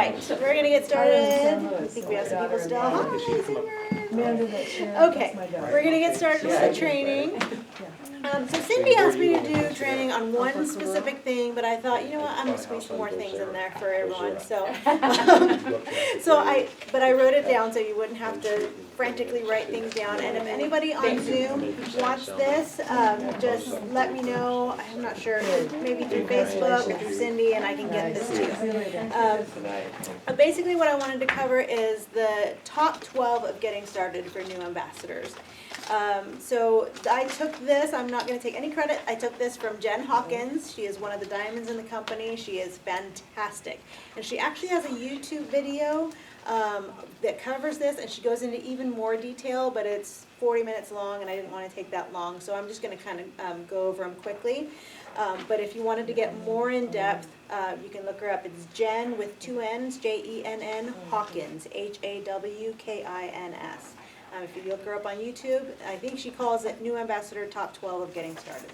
right, so we're gonna get started. I think we have some people still. Hi, Zoomers. Okay, we're gonna get started with the training. So Cindy asked me to do training on one specific thing, but I thought, you know what, I'm gonna squeeze some more things in there for everyone. So, but I wrote it down so you wouldn't have to frantically write things down. And if anybody on Zoom wants this, just let me know. I'm not sure, maybe through Facebook or through Cindy, and I can get this to you. Basically, what I wanted to cover is the top 12 of getting started for new ambassadors. So I took this, I'm not going to take any credit, I took this from Jen Hawkins. She is one of the diamonds in the company. She is fantastic. And she actually has a YouTube video that covers this, and she goes into even more detail, but it's 40 minutes long, and I didn't want to take that long, so I'm just going to kind of go over them quickly. But if you wanted to get more in depth, you can look her up. It's Jen with 2 N's, Jenn Hawkins, Hawkins. If you look her up on YouTube, I think she calls it New Ambassador Top 12 of Getting Started.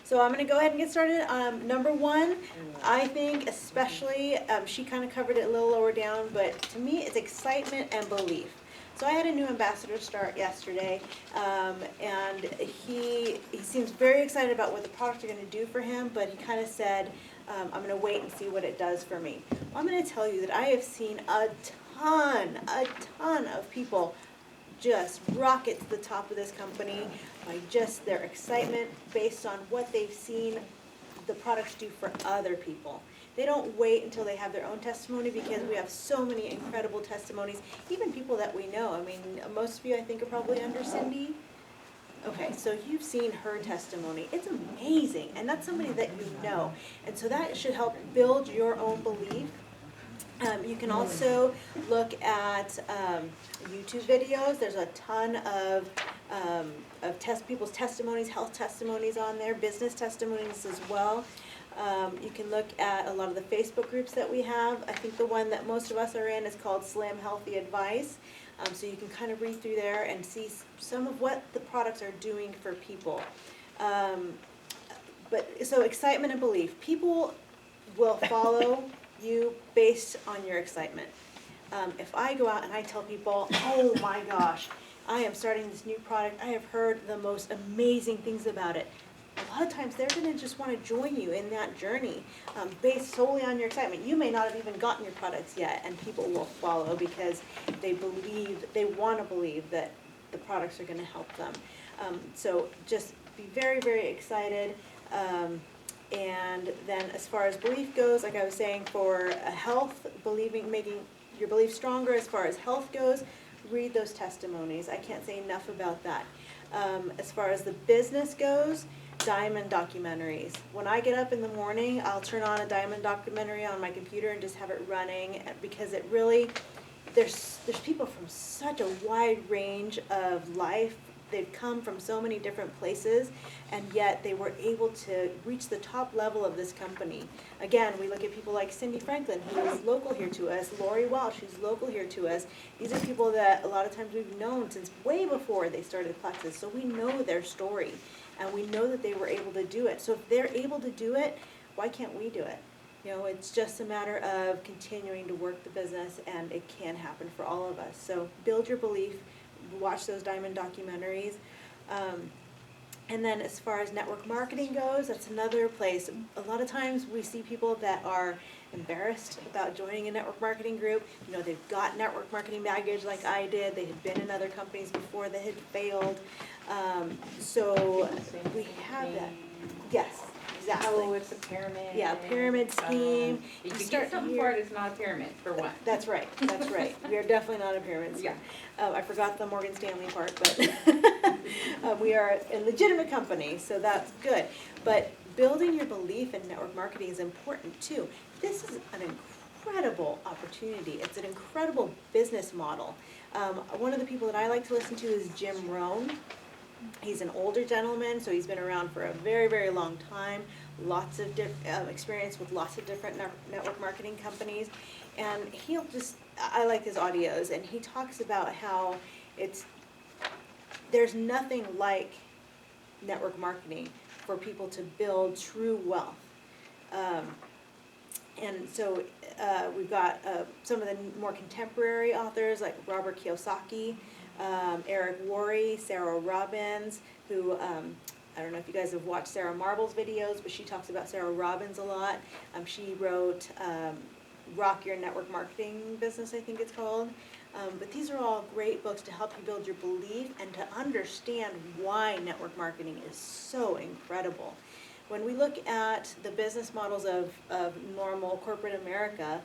So I'm going to go ahead and get started. Number 1, I think especially, she kind of covered it a little lower down, but to me it's excitement and belief. So I had a new ambassador start yesterday, and he seems very excited about what the products are going to do for him, but he kind of said, I'm going to wait and see what it does for me. Well, I'm going to tell you that I have seen a ton of people just rocket to the top of this company by just their excitement based on what they've seen the products do for other people. They don't wait until they have their own testimony, because we have so many incredible testimonies, even people that we know. I mean, most of you I think are probably under Cindy. Okay, so you've seen her testimony. It's amazing, and that's somebody that you know. And so that should help build your own belief. You can also look at YouTube videos. There's a ton of people's testimonies, health testimonies on there, business testimonies as well. You can look at a lot of the Facebook groups that we have. I think the one that most of us are in is called Slim Healthy Advice. So you can kind of read through there and see some of what the products are doing for people. So excitement and belief. People will follow you based on your excitement. If I go out and I tell people, oh my gosh, I am starting this new product, I have heard the most amazing things about it, a lot of times they're going to just want to join you in that journey based solely on your excitement. You may not have even gotten your products yet, and people will follow because they want to believe that the products are going to help them. So just be very, very excited. And then as far as belief goes, like I was saying, for health, making your belief stronger as far as health goes, read those testimonies. I can't say enough about that. As far as the business goes, diamond documentaries. When I get up in the morning, I'll turn on a diamond documentary on my computer and just have it running, because it really, there's people from such a wide range of life. They've come from so many different places, and yet they were able to reach the top level of this company. Again, we look at people like Cindy Franklin, who is local here to us, Lori Walsh, who's local here to us. These are people that a lot of times we've known since way before they started Plexus, so we know their story, and we know that they were able to do it. So if they're able to do it, why can't we do it? You know, it's just a matter of continuing to work the business, and it can happen for all of us. So build your belief. Watch those diamond documentaries. And then as far as network marketing goes, that's another place. A lot of times we see people that are embarrassed about joining a network marketing group. You know, they've got network marketing baggage like I did. They had been in other companies before that had failed. So we have that. Yes. Exactly. Oh, it's a pyramid. Yeah, pyramid scheme. If you get something for it, it's not a pyramid, for one. That's right, that's right. We are definitely not a pyramid scheme. Yeah. I forgot the Morgan Stanley part, but we are a legitimate company, so that's good. But building your belief in network marketing is important too. This is an incredible opportunity. It's an incredible business model. One of the people that I like to listen to is Jim Rohn. He's an older gentleman, so he's been around for a very, very long time. Lots of experience with lots of different network marketing companies. And I like his audios, and he talks about how there's nothing like network marketing for people to build true wealth. And so we've got some of the more contemporary authors like Robert Kiyosaki, Eric Worre, Sarah Robbins, who I don't know if you guys have watched Sarah Marble's videos, but she talks about Sarah Robbins a lot. She wrote Rock Your Network Marketing Business, I think it's called. But these are all great books to help you build your belief and to understand why network marketing is so incredible. When we look at the business models of normal corporate America,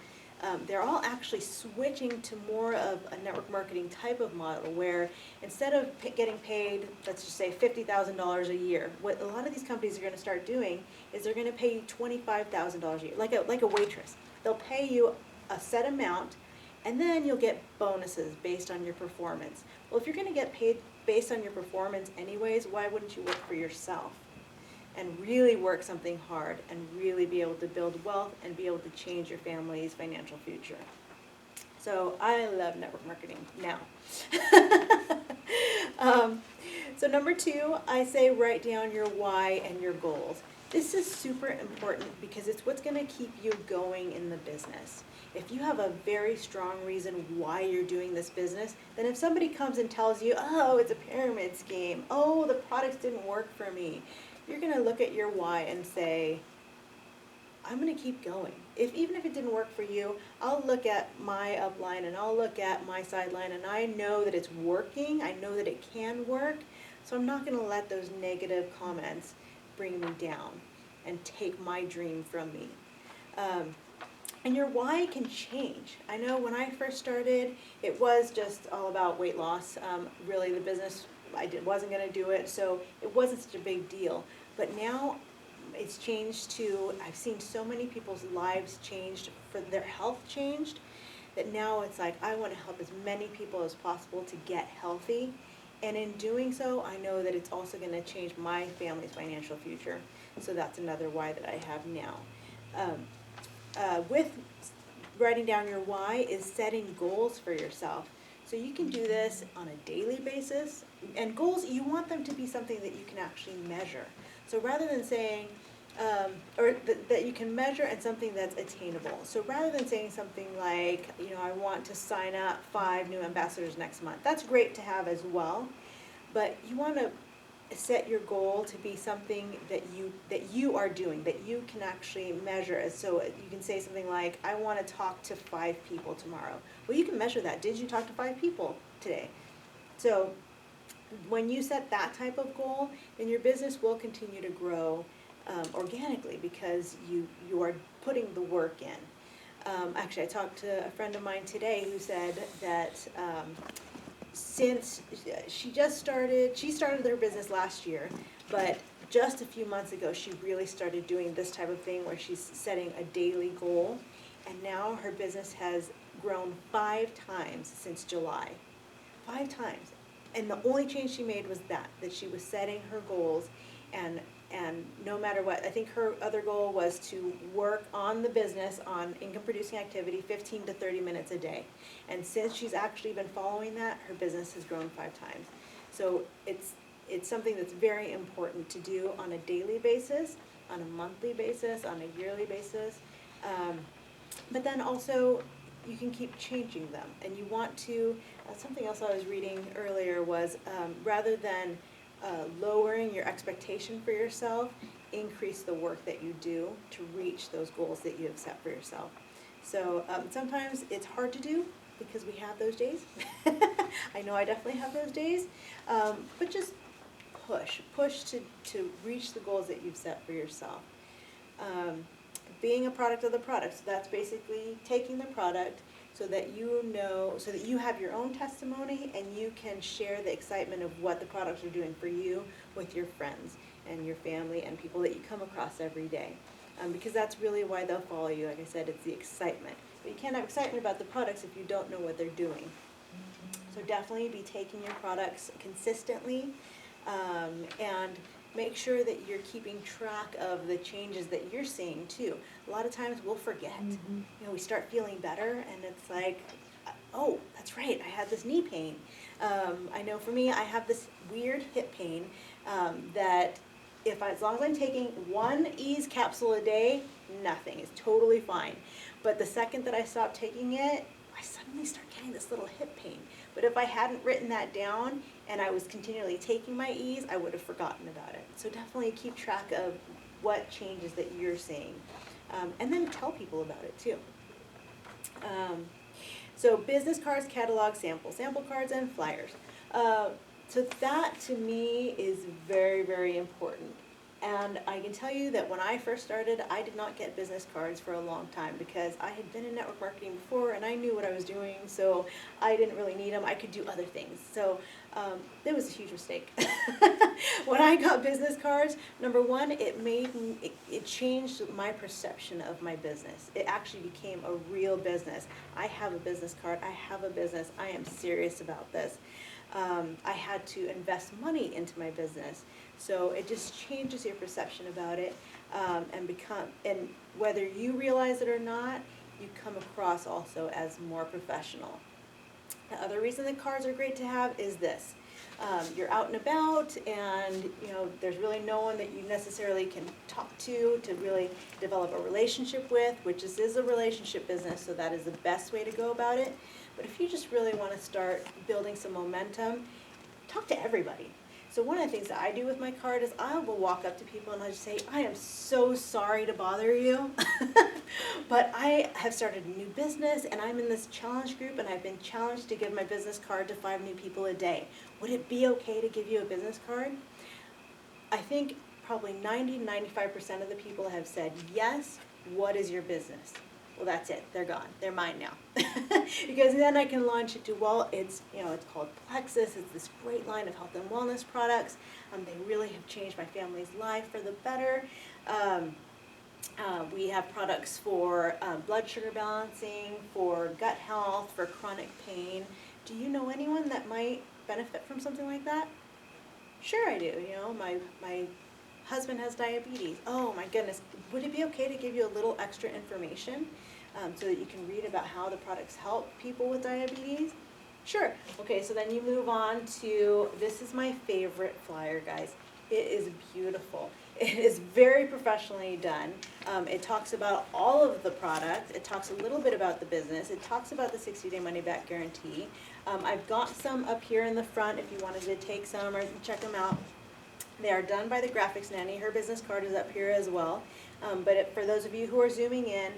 they're all actually switching to more of a network marketing type of model where instead of getting paid, let's just say $50,000 a year, what a lot of these companies are going to start doing is they're going to pay you $25,000 a year, like a waitress. They'll pay you a set amount, and then you'll get bonuses based on your performance. Well, if you're going to get paid based on your performance anyways, why wouldn't you work for yourself and really work something hard and really be able to build wealth and be able to change your family's financial future? So I love network marketing now. So number 2, I say write down your why and your goals. This is super important because it's what's going to keep you going in the business. If you have a very strong reason why you're doing this business, then if somebody comes and tells you, oh, it's a pyramid scheme, oh, the products didn't work for me, you're going to look at your why and say, I'm going to keep going. Even if it didn't work for you, I'll look at my upline and I'll look at my sideline and I know that it's working. I know that it can work. So I'm not going to let those negative comments bring me down and take my dream from me. And your why can change. I know when I first started, it was just all about weight loss. Really, the business, wasn't going to do it, so it wasn't such a big deal. But now it's changed to, I've seen so many people's lives changed, for their health changed, that now it's like I want to help as many people as possible to get healthy. And in doing so, I know that it's also going to change my family's financial future. So that's another why that I have now. With writing down your why is setting goals for yourself. So you can do this on a daily basis. And goals, you want them to be something that you can actually measure. So rather than saying, that you can measure and something that's attainable. So rather than saying something like, I want to sign up 5 new ambassadors next month. That's great to have as well. But you want to set your goal to be something that you are doing, that you can actually measure. So you can say something like, I want to talk to 5 people tomorrow. Well, you can measure that. Did you talk to 5 people today? So when you set that type of goal, then your business will continue to grow organically because you are putting the work in. Actually, I talked to a friend of mine today who said that since she started her business last year, but just a few months ago she really started doing this type of thing where she's setting a daily goal, and now her business has grown 5 times since July. 5 times. And the only change she made was that she was setting her goals, and no matter what, I think her other goal was to work on the business on income producing activity 15 to 30 minutes a day. And since she's actually been following that, her business has grown 5 times. So it's something that's very important to do on a daily basis, on a monthly basis, on a yearly basis. But then also you can keep changing them. And you want to, something else I was reading earlier was rather than lowering your expectation for yourself, increase the work that you do to reach those goals that you have set for yourself. So sometimes it's hard to do because we have those days. I know I definitely have those days. But just push to reach the goals that you've set for yourself. Being a product of the product, so that's basically taking the product so that you have your own testimony and you can share the excitement of what the products are doing for you with your friends and your family and people that you come across every day. Because that's really why they'll follow you. Like I said, it's the excitement. But you can't have excitement about the products if you don't know what they're doing. So definitely be taking your products consistently and make sure that you're keeping track of the changes that you're seeing too. A lot of times we'll forget. We start feeling better and it's like, oh, that's right, I had this knee pain. I know for me, I have this weird hip pain that as long as I'm taking one ease capsule a day, nothing, it's totally fine. But the second that I stop taking it, I suddenly start getting this little hip pain. But if I hadn't written that down and I was continually taking my ease, I would have forgotten about it. So definitely keep track of what changes that you're seeing. And then tell people about it too. So business cards, catalog, sample cards, and flyers. So that to me is very, very important. And I can tell you that when I first started, I did not get business cards for a long time because I had been in network marketing before and I knew what I was doing, so I didn't really need them. I could do other things. So it was a huge mistake. When I got business cards, number one, it changed my perception of my business. It actually became a real business. I have a business card. I have a business. I am serious about this. I had to invest money into my business. So it just changes your perception about it, and whether you realize it or not, you come across also as more professional. The other reason that cards are great to have is this. You're out and about and there's really no one that you necessarily can talk to really develop a relationship with, which is a relationship business, so that is the best way to go about it. But if you just really want to start building some momentum, talk to everybody. So one of the things that I do with my card is I will walk up to people and I just say, I am so sorry to bother you, but I have started a new business and I'm in this challenge group and I've been challenged to give my business card to 5 new people a day. Would it be okay to give you a business card? I think probably 90-95% of the people have said, yes, what is your business? Well, that's it. They're gone. They're mine now. Because then I can launch it to, well, it's called Plexus. It's this great line of health and wellness products. They really have changed my family's life for the better. We have products for blood sugar balancing, for gut health, for chronic pain. Do you know anyone that might benefit from something like that? Sure I do. My husband has diabetes. Oh my goodness. Would it be okay to give you a little extra information so that you can read about how the products help people with diabetes? Sure. Okay, so then you move on to, this is my favorite flyer, guys. It is beautiful. It is very professionally done. It talks about all of the products. It talks a little bit about the business. It talks about the 60-day money-back guarantee. I've got some up here in the front if you wanted to take some or check them out. They are done by the Graphics Nanny. Her business card is up here as well. But for those of you who are zooming in,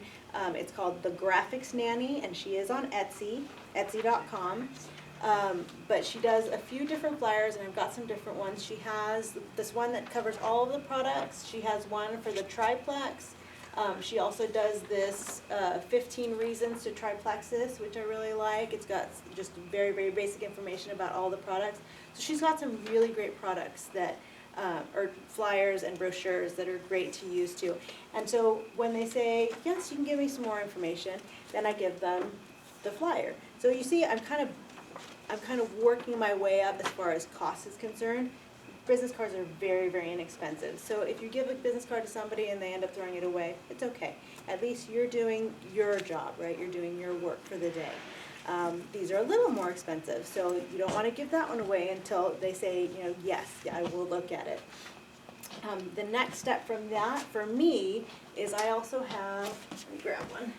it's called the Graphics Nanny, and she is on Etsy, etsy.com. But she does a few different flyers, and I've got some different ones. She has this one that covers all of the products. She has one for the triplex. She also does this 15 reasons to try Plexus, which I really like. It's got just very, very basic information about all the products. So she's got some really great products that or flyers and brochures that are great to use too. And so when they say, yes, you can give me some more information, then I give them the flyer. So you see, I'm kind of working my way up as far as cost is concerned. Business cards are very, very inexpensive. So if you give a business card to somebody and they end up throwing it away, it's okay. At least you're doing your job, right? You're doing your work for the day. These are a little more expensive, so you don't want to give that one away until they say, yes, I will look at it. The next step from that, for me, is I also have, let me grab one.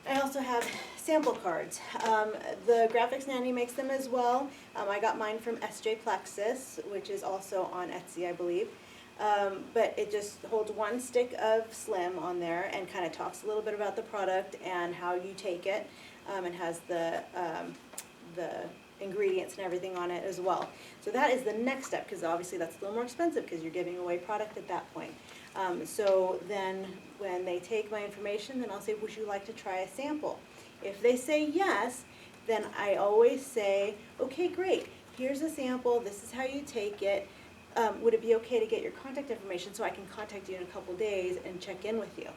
I also have sample cards. The Graphics Nanny makes them as well. I got mine from SJ Plexus, which is also on Etsy, I believe. But it just holds one stick of Slim on there and kind of talks a little bit about the product and how you take it, and has the ingredients and everything on it as well. So that is the next step, because obviously that's a little more expensive because you're giving away product at that point. So then when they take my information, then I'll say, would you like to try a sample? If they say yes, then I always say, okay, great, here's a sample, this is how you take it. Would it be okay to get your contact information so I can contact you in a couple days and check in with you?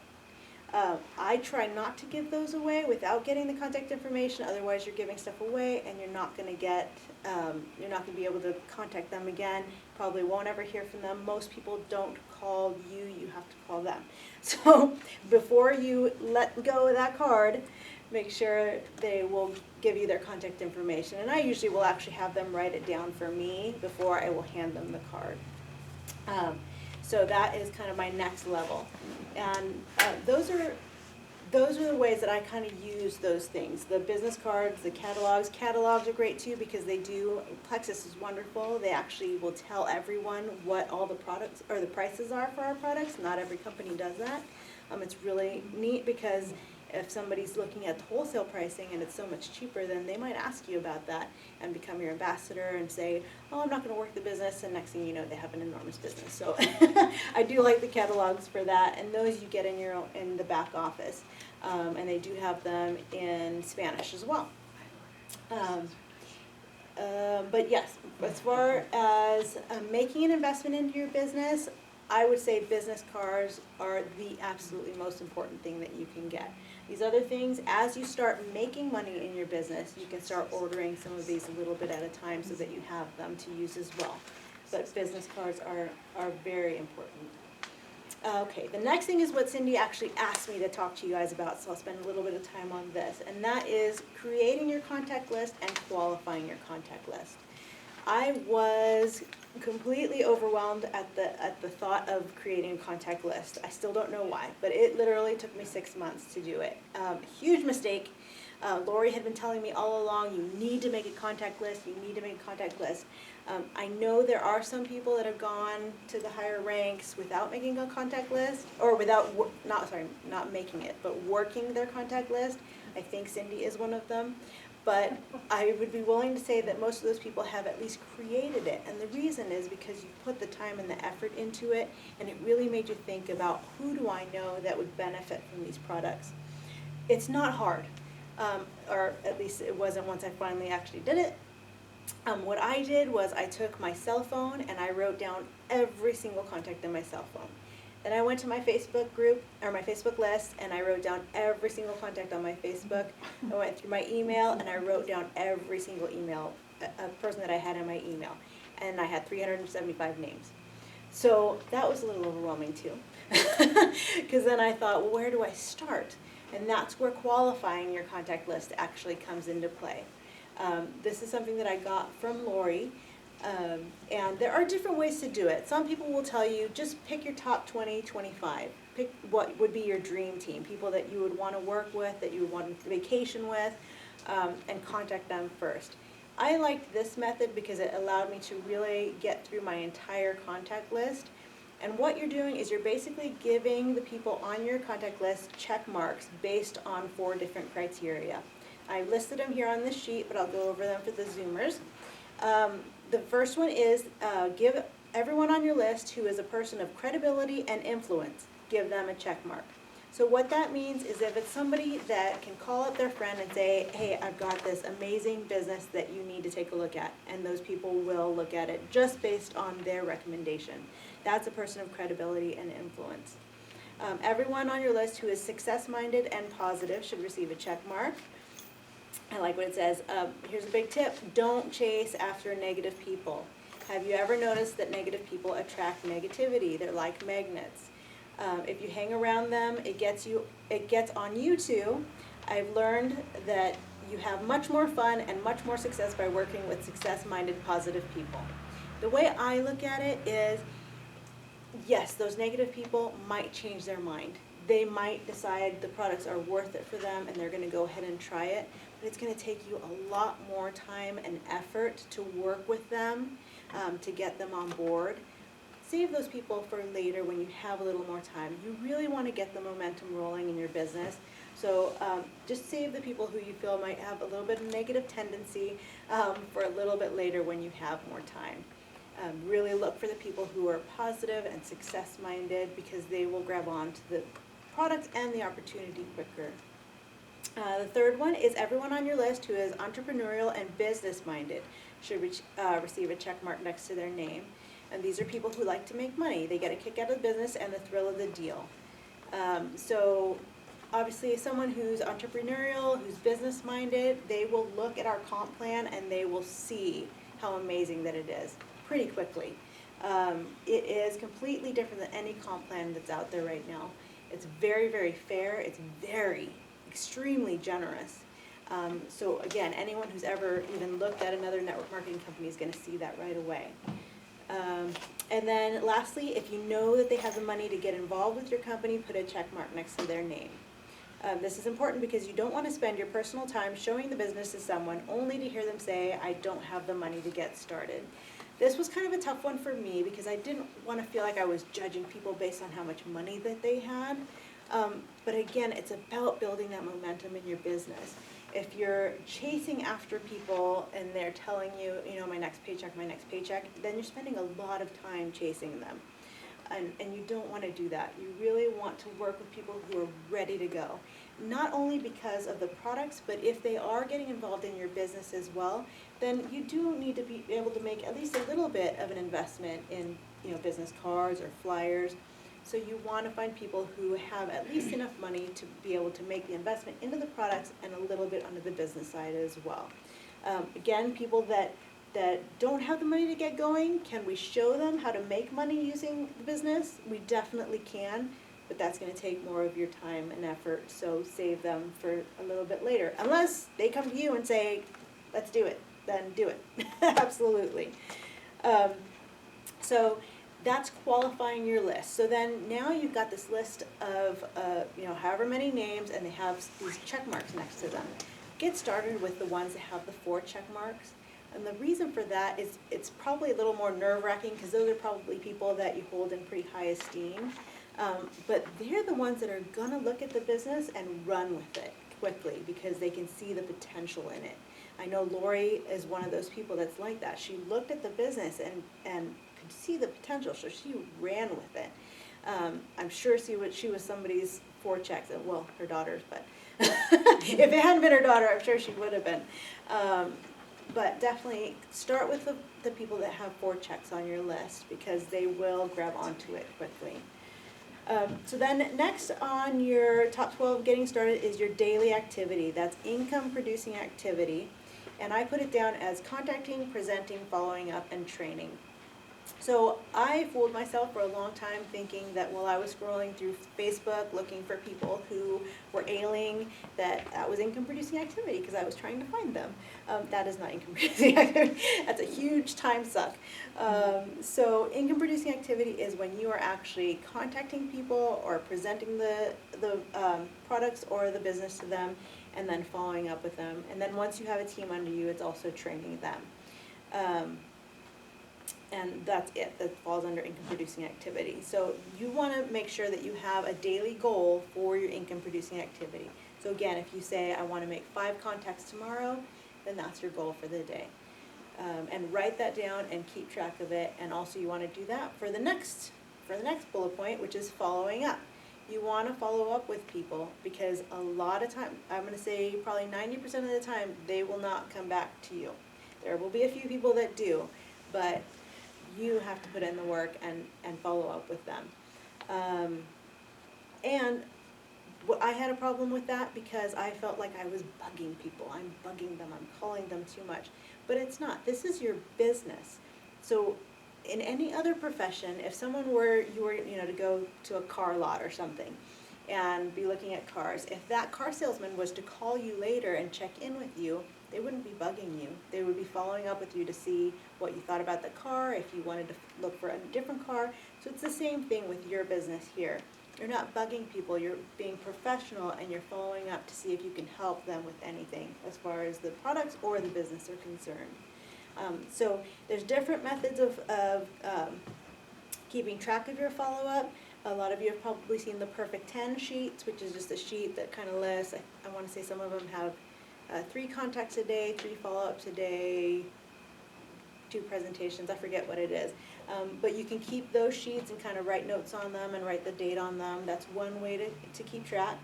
I try not to give those away without getting the contact information, otherwise you're giving stuff away and you're not gonna get, you're not gonna be able to contact them again, probably won't ever hear from them. Most people don't call you, you have to call them. So before you let go of that card, make sure they will give you their contact information. And I usually will actually have them write it down for me before I will hand them the card. So that is kind of my next level. And those are the ways that I kind of use those things. The business cards, the catalogs. Catalogs are great too because they do, Plexus is wonderful. They actually will tell everyone what all the products or the prices are for our products. Not every company does that. It's really neat because if somebody's looking at the wholesale pricing and it's so much cheaper, then they might ask you about that and become your ambassador and say, oh, I'm not going to work the business, and next thing you know, they have an enormous business. So I do like the catalogs for that, and those you get in the back office, and they do have them in Spanish as well. But yes, as far as making an investment into your business, I would say business cards are the absolutely most important thing that you can get. These other things, as you start making money in your business, you can start ordering some of these a little bit at a time so that you have them to use as well. But business cards are very important. Okay, the next thing is what Cindy actually asked me to talk to you guys about, so I'll spend a little bit of time on this, and that is creating your contact list and qualifying your contact list. I was completely overwhelmed at the thought of creating a contact list. I still don't know why, but it literally took me 6 months to do it. Huge mistake. Lori had been telling me all along, you need to make a contact list, you need to make a contact list. I know there are some people that have gone to the higher ranks without making a contact list, or not making it, but working their contact list. I think Cindy is one of them. But I would be willing to say that most of those people have at least created it. And the reason is because you put the time and the effort into it, and it really made you think about who do I know that would benefit from these products. It's not hard, or at least it wasn't once I finally actually did it. What I did was I took my cell phone and I wrote down every single contact in my cell phone. Then I went to my Facebook group, or my Facebook list, and I wrote down every single contact on my Facebook. I went through my email, and I wrote down every single email, a person that I had in my email. And I had 375 names. So that was a little overwhelming too. Because then I thought, well, where do I start? And that's where qualifying your contact list actually comes into play. This is something that I got from Lori. And there are different ways to do it. Some people will tell you, just pick your top 20, 25. Pick what would be your dream team, people that you would want to work with, that you would want to vacation with, and contact them first. I liked this method because it allowed me to really get through my entire contact list. And what you're doing is you're basically giving the people on your contact list check marks based on 4 different criteria. I listed them here on this sheet, but I'll go over them for the Zoomers. The first one is give everyone on your list who is a person of credibility and influence, give them a check mark. So what that means is if it's somebody that can call up their friend and say, hey, I've got this amazing business that you need to take a look at, and those people will look at it just based on their recommendation. That's a person of credibility and influence. Everyone on your list who is success-minded and positive should receive a check mark. I like what it says. Here's a big tip. Don't chase after negative people. Have you ever noticed that negative people attract negativity? They're like magnets. If you hang around them, it gets on you too. I've learned that you have much more fun and much more success by working with success-minded, positive people. The way I look at it is, yes, those negative people might change their mind. They might decide the products are worth it for them and they're going to go ahead and try it. But it's going to take you a lot more time and effort to work with them, to get them on board. Save those people for later when you have a little more time. You really want to get the momentum rolling in your business. So just save the people who you feel might have a little bit of negative tendency for a little bit later when you have more time. Really look for the people who are positive and success-minded because they will grab on to the product and the opportunity quicker. The third one is everyone on your list who is entrepreneurial and business-minded should receive a check mark next to their name. And these are people who like to make money. They get a kick out of the business and the thrill of the deal. So Obviously, someone who's entrepreneurial, who's business-minded, they will look at our comp plan and they will see how amazing that it is pretty quickly. It is completely different than any comp plan that's out there right now. It's very, very fair. It's very, extremely generous. So again, anyone who's ever even looked at another network marketing company is going to see that right away. And then lastly, if you know that they have the money to get involved with your company, put a check mark next to their name. This is important because you don't want to spend your personal time showing the business to someone only to hear them say, I don't have the money to get started. This was kind of a tough one for me because I didn't want to feel like I was judging people based on how much money that they had. But again, it's about building that momentum in your business. If you're chasing after people and they're telling you, you know, my next paycheck, then you're spending a lot of time chasing them. And you don't want to do that. You really want to work with people who are ready to go. Not only because of the products, but if they are getting involved in your business as well, then you do need to be able to make at least a little bit of an investment in, you know, business cards or flyers. So you want to find people who have at least enough money to be able to make the investment into the products and a little bit onto the business side as well. Again, people that don't have the money to get going, can we show them how to make money using the business? We definitely can, but that's going to take more of your time and effort, so save them for a little bit later. Unless they come to you and say, let's do it, then do it. Absolutely. So that's qualifying your list. So then now you've got this list of, you know, however many names, and they have these check marks next to them. Get started with the ones that have the 4 check marks. And the reason for that is it's probably a little more nerve-wracking because those are probably people that you hold in pretty high esteem. But they're the ones that are going to look at the business and run with it quickly because they can see the potential in it. I know Lori is one of those people that's like that. She looked at the business and could see the potential, so she ran with it. I'm sure she was somebody's 4 checks, well, her daughter's, but if it hadn't been her daughter, I'm sure she would have been. But definitely start with the people that have 4 checks on your list because they will grab onto it quickly. So then next on your top 12 getting started is your daily activity. That's income producing activity. And I put it down as contacting, presenting, following up, and training. So I fooled myself for a long time thinking that while I was scrolling through Facebook looking for people who were ailing, that was income producing activity because I was trying to find them. That is not income producing activity. That's a huge time suck. So income producing activity is when you are actually contacting people or presenting the products or the business to them and then following up with them. And then once you have a team under you, it's also training them. And that's it, that falls under income producing activity. So you want to make sure that you have a daily goal for your income producing activity. So again, if you say I want to make 5 contacts tomorrow, then that's your goal for the day. And write that down and keep track of it. And also you want to do that for the next bullet point, which is following up. You want to follow up with people because a lot of time, I'm going to say probably 90% of the time, they will not come back to you. There will be a few people that do, but you have to put in the work and follow up with them. And I had a problem with that because I felt like I was bugging people. I'm bugging them, I'm calling them too much. But it's not. This is your business. So in any other profession, if someone you were to go to a car lot or something and be looking at cars, if that car salesman was to call you later and check in with you, they wouldn't be bugging you. They would be following up with you to see what you thought about the car, if you wanted to look for a different car. So it's the same thing with your business here. You're not bugging people, you're being professional and you're following up to see if you can help them with anything as far as the products or the business are concerned. So there's different methods of keeping track of your follow-up. A lot of you have probably seen the Perfect 10 sheets, which is just a sheet that kind of lists, I want to say some of them have 3 contacts a day, 3 follow-ups a day, 2 presentations, I forget what it is. But you can keep those sheets and kind of write notes on them and write the date on them. That's one way to keep track.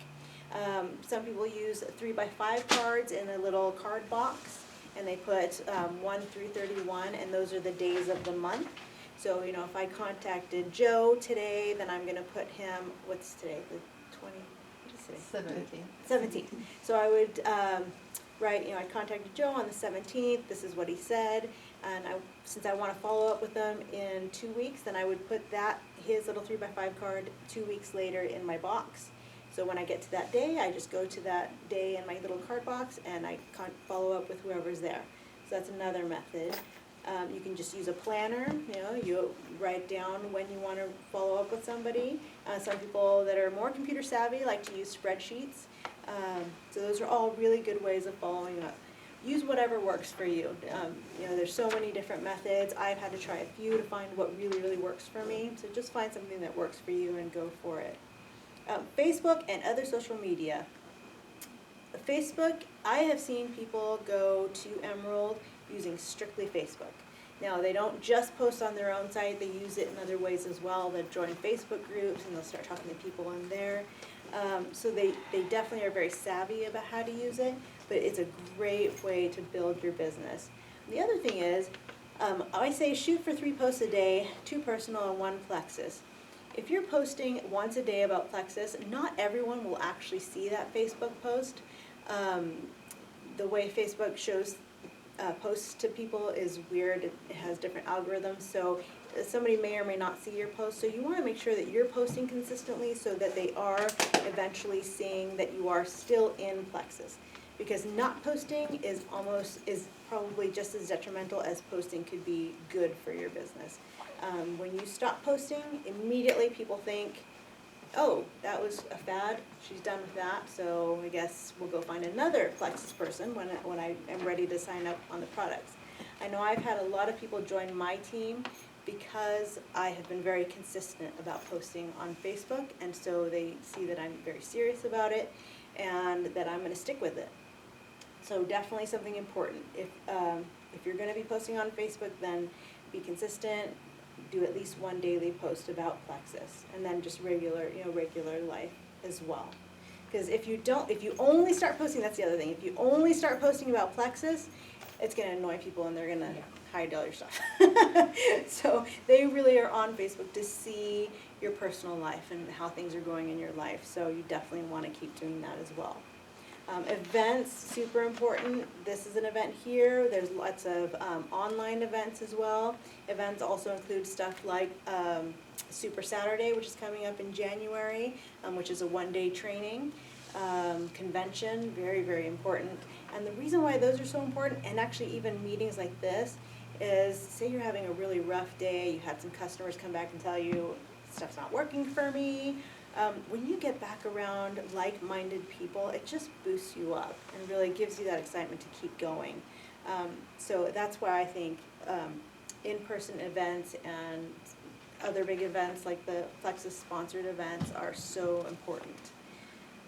Some people use 3x5 cards in a little card box, and they put 1 through 31, and those are the days of the month. So, if I contacted Joe today, then I'm going to put him, what's today, the 20, what is today? 17. 17th. So I would write, I contacted Joe on the 17th, this is what he said, and since I want to follow up with them in 2 weeks, then I would put his little 3x5 card 2 weeks later in my box. So when I get to that day, I just go to that day in my little card box and I follow up with whoever's there. So that's another method. You can just use a planner, you write down when you want to follow up with somebody. Some people that are more computer savvy like to use spreadsheets. So those are all really good ways of following up. Use whatever works for you. There's so many different methods. I've had to try a few to find what really, really works for me. So just find something that works for you and go for it. Facebook and other social media. Facebook, I have seen people go to Emerald using strictly Facebook. Now, they don't just post on their own site, they use it in other ways as well. They'll join Facebook groups and they'll start talking to people in there. So they definitely are very savvy about how to use it, but it's a great way to build your business. And the other thing is, I say shoot for 3 posts a day, 2 personal and 1 Plexus. If you're posting once a day about Plexus, not everyone will actually see that Facebook post. The way Facebook shows posts to people is weird. It has different algorithms, so somebody may or may not see your post. So you want to make sure that you're posting consistently so that they are eventually seeing that you are still in Plexus. Because not posting is probably just as detrimental as posting could be good for your business. When you stop posting, immediately people think, oh, that was a fad, she's done with that, so I guess we'll go find another Plexus person when I am ready to sign up on the products. I know I've had a lot of people join my team because I have been very consistent about posting on Facebook, and so they see that I'm very serious about it and that I'm going to stick with it. So definitely something important. If you're going to be posting on Facebook, then be consistent. Do at least 1 daily post about Plexus, and then just regular life as well. Because if you only start posting, that's the other thing. If you only start posting about Plexus, it's going to annoy people, and they're going to hide all your stuff. So they really are on Facebook to see your personal life and how things are going in your life. So you definitely want to keep doing that as well. Events, super important. This is an event here. There's lots of online events as well. Events also include stuff like Super Saturday, which is coming up in January, which is a 1-day training. Convention, very, very important. And the reason why those are so important, and actually even meetings like this, is say you're having a really rough day, you had some customers come back and tell you, stuff's not working for me. When you get back around like-minded people, it just boosts you up and really gives you that excitement to keep going. So that's why I think in-person events and other big events like the Plexus sponsored events are so important.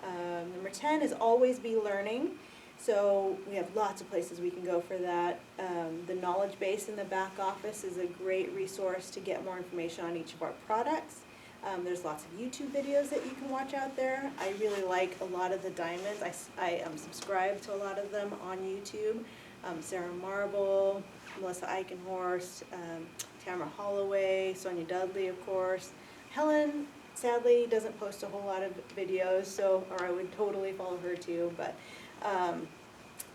Number 10 is always be learning. So we have lots of places we can go for that. The knowledge base in the back office is a great resource to get more information on each of our products. There's lots of YouTube videos that you can watch out there. I really like a lot of the diamonds. I subscribe to a lot of them on YouTube. Sarah Marble, Melissa Eichenhorst, Tamara Holloway, Sonia Dudley, of course. Helen, sadly, doesn't post a whole lot of videos, or I would totally follow her too, but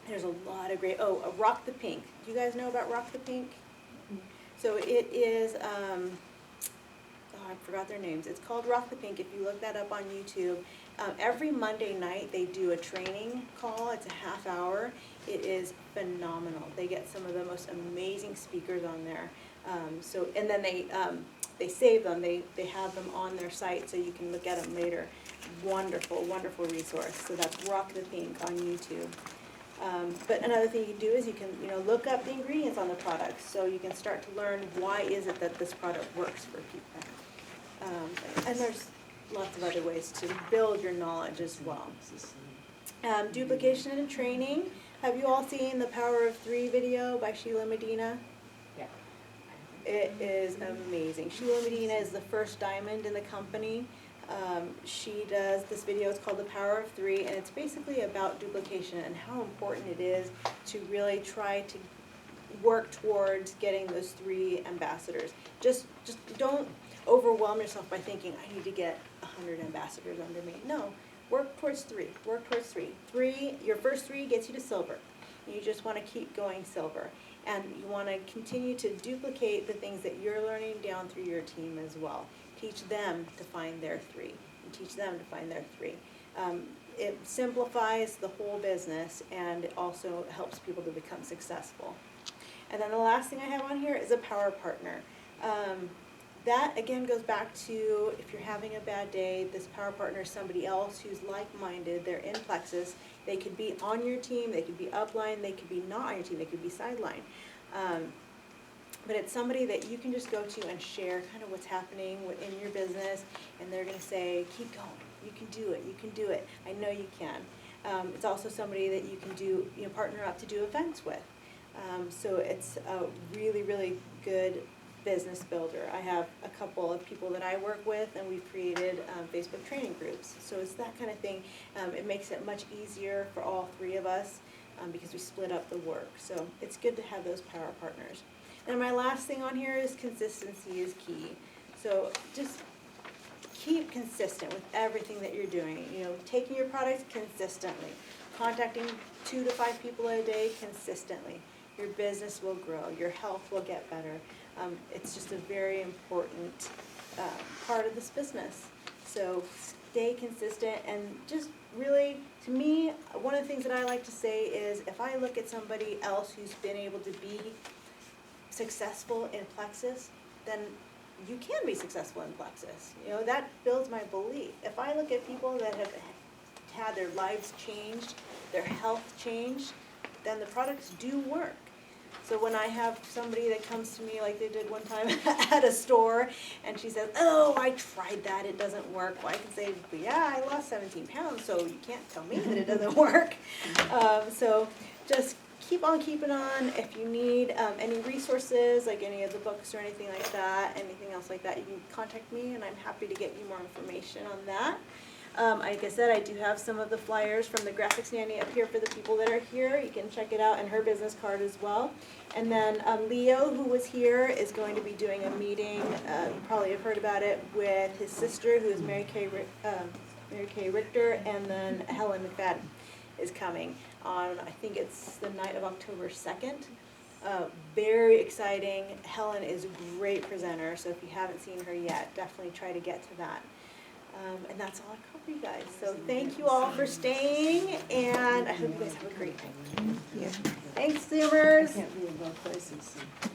there's a lot of great, Rock the Pink. Do you guys know about Rock the Pink? So it is, I forgot their names. It's called Rock the Pink. If you look that up on YouTube, every Monday night they do a training call. It's a half hour. It is phenomenal. They get some of the most amazing speakers on there. And then they save them. They have them on their site so you can look at them later. Wonderful, wonderful resource. So that's Rock the Pink on YouTube. But another thing you can do is you can look up the ingredients on the product, so you can start to learn why is it that this product works for people. And there's lots of other ways to build your knowledge as well. Duplication and training. Have you all seen the Power of 3 video by Sheila Medina? Yeah. It is amazing. Sheila Medina is the first diamond in the company. She does this video, it's called The Power of 3, and it's basically about duplication and how important it is to really try to work towards getting those 3 ambassadors. Just don't overwhelm yourself by thinking, I need to get 100 ambassadors under me. No, Work towards 3, work towards 3. 3, your first 3 gets you to silver. You just want to keep going silver. And you want to continue to duplicate the things that you're learning down through your team as well. Teach them to find their 3, and teach them to find their 3. It simplifies the whole business, and it also helps people to become successful. And then the last thing I have on here is a power partner. That again goes back to, if you're having a bad day, this power partner is somebody else who's like-minded, they're in Plexus, they could be on your team, they could be upline, they could be not on your team, they could be sideline. But it's somebody that you can just go to and share kind of what's happening in your business, and they're gonna say, keep going, you can do it, you can do it, I know you can. It's also somebody that you can do, partner up to do events with. So it's a really, really good business builder. I have a couple of people that I work with, and we've created Facebook training groups. So it's that kind of thing. It makes it much easier for all 3 of us because we split up the work. So it's good to have those power partners. And my last thing on here is consistency is key. So just keep consistent with everything that you're doing. Taking your products consistently, contacting 2 to 5 people a day consistently. Your business will grow, your health will get better. It's just a very important part of this business. So stay consistent, and just really, to me, one of the things that I like to say is, if I look at somebody else who's been able to be successful in Plexus, then you can be successful in Plexus. That builds my belief. If I look at people that have had their lives changed, their health changed, then the products do work. So when I have somebody that comes to me, like they did one time at a store, and she says, oh, I tried that, it doesn't work. Well, I can say, well, yeah, I lost 17 pounds, so you can't tell me that it doesn't work. So just keep on keeping on. If you need any resources, like any of the books or anything like that, anything else like that, you can contact me, and I'm happy to get you more information on that. Like I said, I do have some of the flyers from the graphics nanny up here for the people that are here. You can check it out, and her business card as well. And then Leo, who was here, is going to be doing a meeting, you probably have heard about it, with his sister, who is Mary Kay Richter, and then Helen McFadden is coming on, I think it's the night of October 2nd. Very exciting. Helen is a great presenter, so if you haven't seen her yet, definitely try to get to that. And that's all I cover, you guys. So thank you all for staying, and I hope you guys have a great night. Yeah. Thanks, Zoomers. I can't be in both places. So.